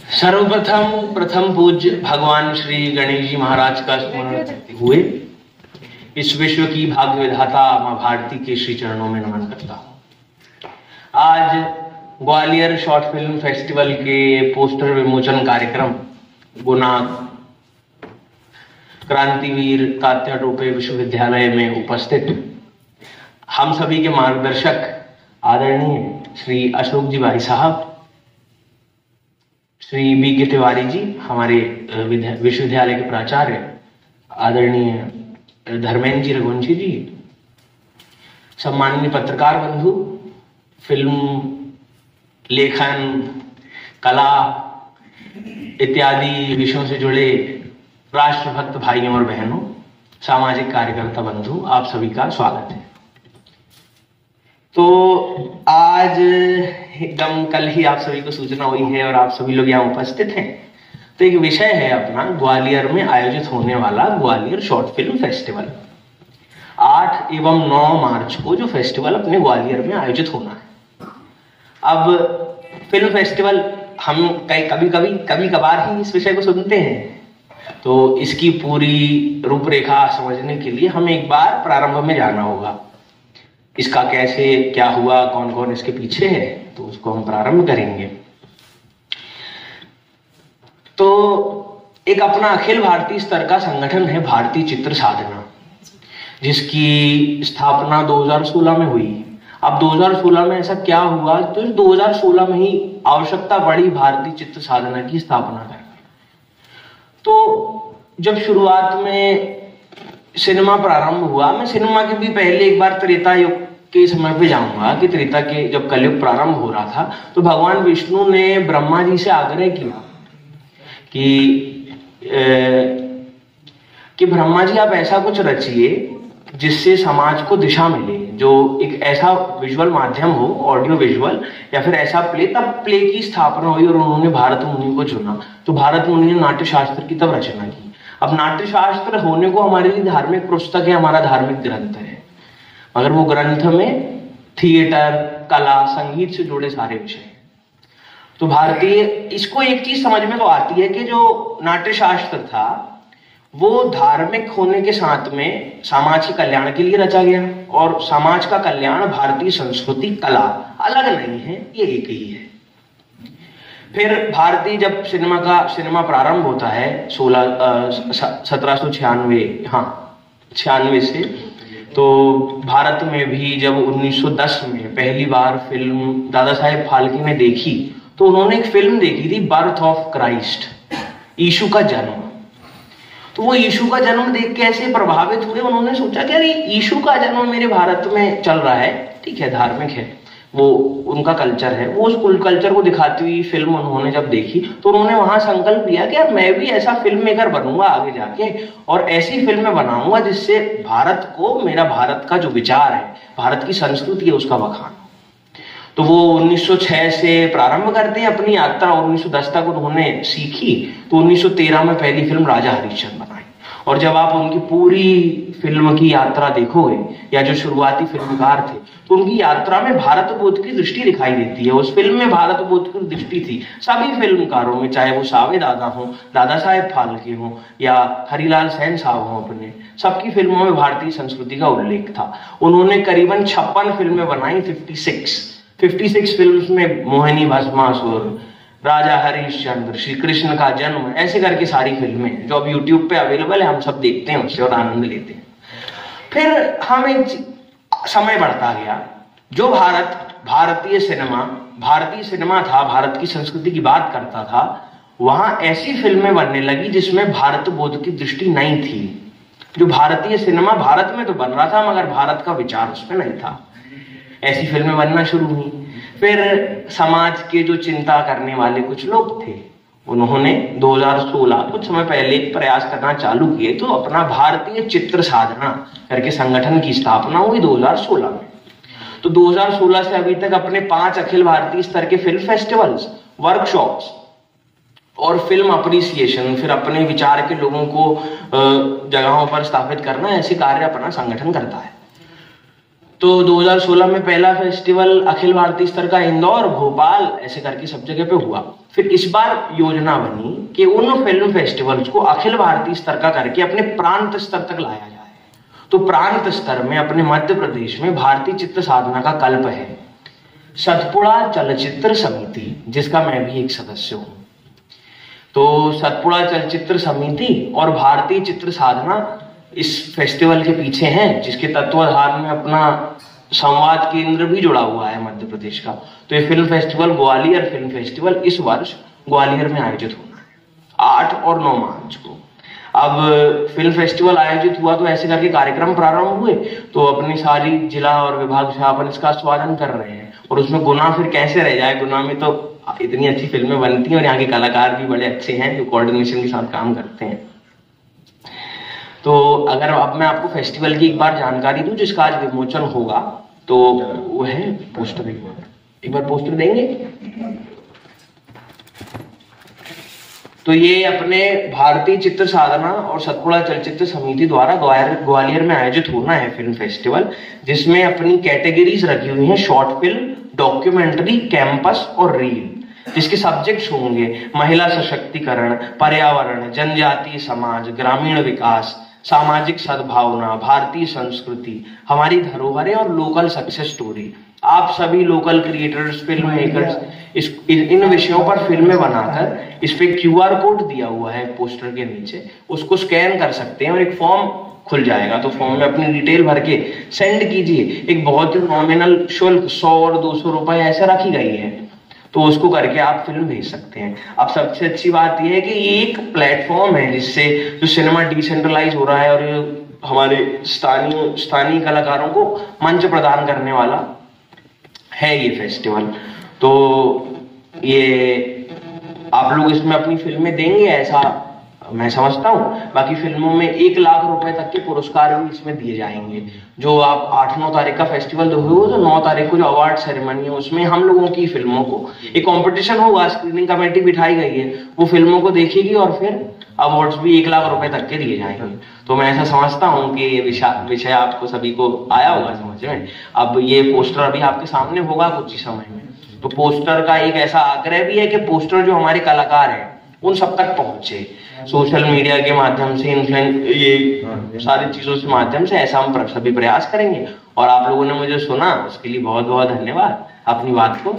सर्वप्रथम प्रथम पूज्य भगवान श्री गणेश जी महाराज का स्मरण करते हुए इस विश्व की भाग्य विधाता मां भारती के श्री चरणों में नमन करता हूं। आज ग्वालियर शॉर्ट फिल्म फेस्टिवल के पोस्टर विमोचन कार्यक्रम गुना क्रांतिवीर तात्या टोपे विश्वविद्यालय में उपस्थित हम सभी के मार्गदर्शक आदरणीय श्री अशोक जी भाई साहब, श्री बी के तिवारी जी हमारे विश्वविद्यालय के प्राचार्य, आदरणीय धर्मेंद्र जी रघुवंशी जी, सम्माननीय पत्रकार बंधु, फिल्म लेखन कला इत्यादि विषयों से जुड़े राष्ट्रभक्त भाइयों और बहनों, सामाजिक कार्यकर्ता बंधु, आप सभी का स्वागत है। तो आज एकदम कल ही आप सभी को सूचना हुई है और आप सभी लोग यहाँ उपस्थित हैं। तो एक विषय है अपना ग्वालियर में आयोजित होने वाला ग्वालियर शॉर्ट फिल्म फेस्टिवल। 8 एवं 9 मार्च को जो फेस्टिवल अपने ग्वालियर में आयोजित होना है। अब फिल्म फेस्टिवल हम कभी कभार ही इस विषय को सुनते हैं, तो इसकी पूरी रूपरेखा समझने के लिए हमें एक बार प्रारंभ में जाना होगा। इसका कैसे क्या हुआ, कौन कौन इसके पीछे है, तो उसको हम प्रारंभ करेंगे। तो एक अपना अखिल भारतीय स्तर का संगठन है भारतीय चित्र साधना, जिसकी स्थापना 2016 में हुई। अब 2016 में ऐसा क्या हुआ, तो 2016 में ही आवश्यकता पड़ी भारतीय चित्र साधना की स्थापना करने। तो जब शुरुआत में सिनेमा प्रारंभ हुआ, मैं सिनेमा के भी पहले एक बार त्रेता युग के समय पे जाऊंगा कि त्रेता के जब कलयुग प्रारंभ हो रहा था, तो भगवान विष्णु ने ब्रह्मा जी से आग्रह किया कि ब्रह्मा जी आप ऐसा कुछ रचिए जिससे समाज को दिशा मिले, जो एक ऐसा विजुअल माध्यम हो, ऑडियो विजुअल या फिर ऐसा प्ले। तब प्ले की स्थापना हुई और उन्होंने भारत मुनि को चुना। तो भारत मुनि ने नाट्य शास्त्र की तब रचना की। अब नाट्य शास्त्र होने को हमारे लिए धार्मिक पुस्तक है, हमारा धार्मिक ग्रंथ है, मगर वो ग्रंथ में थिएटर, कला, संगीत से जुड़े सारे विषय हैं। तो भारतीय इसको एक चीज समझ में तो आती है कि जो नाट्य शास्त्र था वो धार्मिक होने के साथ में समाज के कल्याण के लिए रचा गया, और समाज का कल्याण भारतीय संस्कृति कला अलग नहीं है, ये एक ही है। फिर भारतीय जब सिनेमा प्रारंभ होता है 1796 से, तो भारत में भी जब 1910 में पहली बार फिल्म दादा साहेब फाल्के ने देखी, तो उन्होंने एक फिल्म देखी थी बर्थ ऑफ क्राइस्ट, यीशु का जन्म। तो वो यीशु का जन्म देख के ऐसे प्रभावित हुए, उन्होंने सोचा कि अरे यीशु का जन्म मेरे भारत में चल रहा है, ठीक है, धार्मिक है, वो उनका कल्चर है, वो उस कल्चर को दिखाती हुई फिल्म उन्होंने जब देखी, तो उन्होंने वहां संकल्प लिया कि यार मैं भी ऐसा फिल्म मेकर बनूंगा आगे जाके, और ऐसी फिल्में बनाऊंगा जिससे भारत को, मेरा भारत का जो विचार है, भारत की संस्कृति है, उसका बखान। तो वो 1906 से प्रारंभ करते हैं अपनी यात्रा, 1910 तक उन्होंने सीखी। तो 1913 में पहली फिल्म राजा हरिश्चंद्र बनाई। और जब आप उनकी पूरी फिल्म की यात्रा देखोगे, या जो शुरुआती फिल्मकार थे, तो उनकी यात्रा में भारत बोध की दृष्टि दिखाई देती है। उस फिल्म में भारत बोध की दृष्टि थी सभी फिल्मकारों में, चाहे वो सावे दादा हो, दादा साहेब फाल्के हो, या हरिलाल सेन साहब हो, अपने सबकी फिल्मों में भारतीय संस्कृति का उल्लेख था। उन्होंने करीबन 56 फिल्में बनाई, 56 फिल्म्स में मोहिनी भस्मासुर, राजा हरिश्चंद्र, श्री कृष्ण का जन्म, ऐसे करके सारी फिल्में जो अब यूट्यूब पे अवेलेबल है, हम सब देखते हैं उससे और आनंद लेते हैं। फिर हम एक समय बढ़ता गया, जो भारतीय सिनेमा था, भारत की संस्कृति की बात करता था, वहां ऐसी फिल्में बनने लगी जिसमें भारत बोध की दृष्टि नहीं थी। जो भारतीय सिनेमा भारत में तो बन रहा था, मगर भारत का विचार उसमें नहीं था। ऐसी फिल्में बनना शुरू हुई। फिर समाज के जो चिंता करने वाले कुछ लोग थे, उन्होंने 2016 कुछ समय पहले प्रयास करना चालू किए। तो अपना भारतीय चित्र साधना करके संगठन की स्थापना हुई 2016 में। तो 2016 से अभी तक अपने 5 अखिल भारतीय स्तर के फिल्म फेस्टिवल्स, वर्कशॉप्स और फिल्म अप्रिसिएशन, फिर अपने विचार के लोगों को जगहों पर स्थापित करना, ऐसे कार्य अपना संगठन करता है। तो 2016 में पहला फेस्टिवल अखिल भारतीय स्तर का इंदौर, भोपाल ऐसे करके सब जगह पे हुआ। फिर इस बार योजना बनी कि उन फिल्म फेस्टिवल्स को अखिल भारतीय स्तर का करके अपने प्रांत स्तर तक लाया जाए। तो प्रांत स्तर में अपने मध्य प्रदेश में भारतीय चित्र साधना का कल्प है सतपुड़ा चलचित्र समिति, जिसका मैं भी एक सदस्य हूं। तो सतपुड़ा चलचित्र समिति और भारतीय चित्र साधना इस फेस्टिवल के पीछे हैं, जिसके तत्वाधान में अपना संवाद केंद्र भी जुड़ा हुआ है मध्य प्रदेश का। तो ये film festival, Gwalior film festival, इस वर्ष ग्वालियर में आयोजित होना है 8 और 9 मार्च को। अब फिल्म फेस्टिवल आयोजित हुआ तो ऐसे करके कार्यक्रम प्रारंभ हुए, तो अपनी सारी जिला और विभाग से अपन इसका स्वागत कर रहे हैं। और उसमें गुना फिर कैसे रह जाए, गुना में तो इतनी अच्छी फिल्में बनती हैं और यहाँ के कलाकार भी बड़े अच्छे हैं जो कोऑर्डिनेशन के साथ काम करते हैं। तो अगर अब मैं आपको फेस्टिवल की एक बार जानकारी दूं जिसका आज विमोचन होगा, तो वो है पोस्टर। एक बार पोस्टर देंगे। तो ये अपने भारतीय चित्र साधना और सतपुड़ा चलचित्र समिति द्वारा ग्वालियर में आयोजित होना है फिल्म फेस्टिवल, जिसमें अपनी कैटेगरीज रखी हुई हैं शॉर्ट फिल्म, डॉक्यूमेंट्री, कैंपस और रील, जिसके सब्जेक्ट्स होंगे महिला सशक्तिकरण, पर्यावरण, जनजातीय समाज, ग्रामीण विकास, सामाजिक सद्भावना, भारतीय संस्कृति, हमारी धरोहरें और लोकल सक्सेस स्टोरी। आप सभी local creators, film makers in विषयों पर फिल्में बनाकर इस पे QR कोड दिया हुआ है पोस्टर के नीचे, उसको स्कैन कर सकते हैं और एक फॉर्म खुल जाएगा। तो फॉर्म में अपनी डिटेल भर के सेंड कीजिए। एक बहुत ही नॉमिनल शुल्क 100 और 200 रुपए ऐसे रखी गई है, तो उसको करके आप फिल्म भेज सकते हैं। अब सबसे अच्छी बात यह है कि ये एक प्लेटफॉर्म है जिससे जो सिनेमा डिसेंट्रलाइज हो रहा है और हमारे स्थानीय कलाकारों को मंच प्रदान करने वाला है ये फेस्टिवल। तो ये आप लोग इसमें अपनी फिल्में देंगे ऐसा मैं समझता हूँ। बाकी फिल्मों में 1 लाख रुपए तक के पुरस्कार भी इसमें दिए जाएंगे। जो आप 8-9 तारीख का फेस्टिवल देखोगे तो 9 तारीख को जो अवार्ड सेरेमनी है उसमें हम लोगों की फिल्मों को एक कंपटीशन होगा, स्क्रीनिंग कमेटी बिठाई गई है, वो फिल्मों को देखेगी और फिर अवार्ड्स भी 1 लाख रुपए तक के दिए जाएंगे। तो मैं ऐसा समझता हूँ कि ये विषय आपको सभी को आया होगा समझ में। अब ये पोस्टर अभी आपके सामने होगा कुछ ही समय में। तो पोस्टर का एक ऐसा आग्रह भी है कि पोस्टर जो हमारे कलाकार हैं उन सब तक पहुंचे, सोशल मीडिया के माध्यम से, ये सारी चीजों के माध्यम से, ऐसा हम सभी प्रयास करेंगे। और आप लोगों ने मुझे सुना उसके लिए बहुत बहुत धन्यवाद। अपनी बात को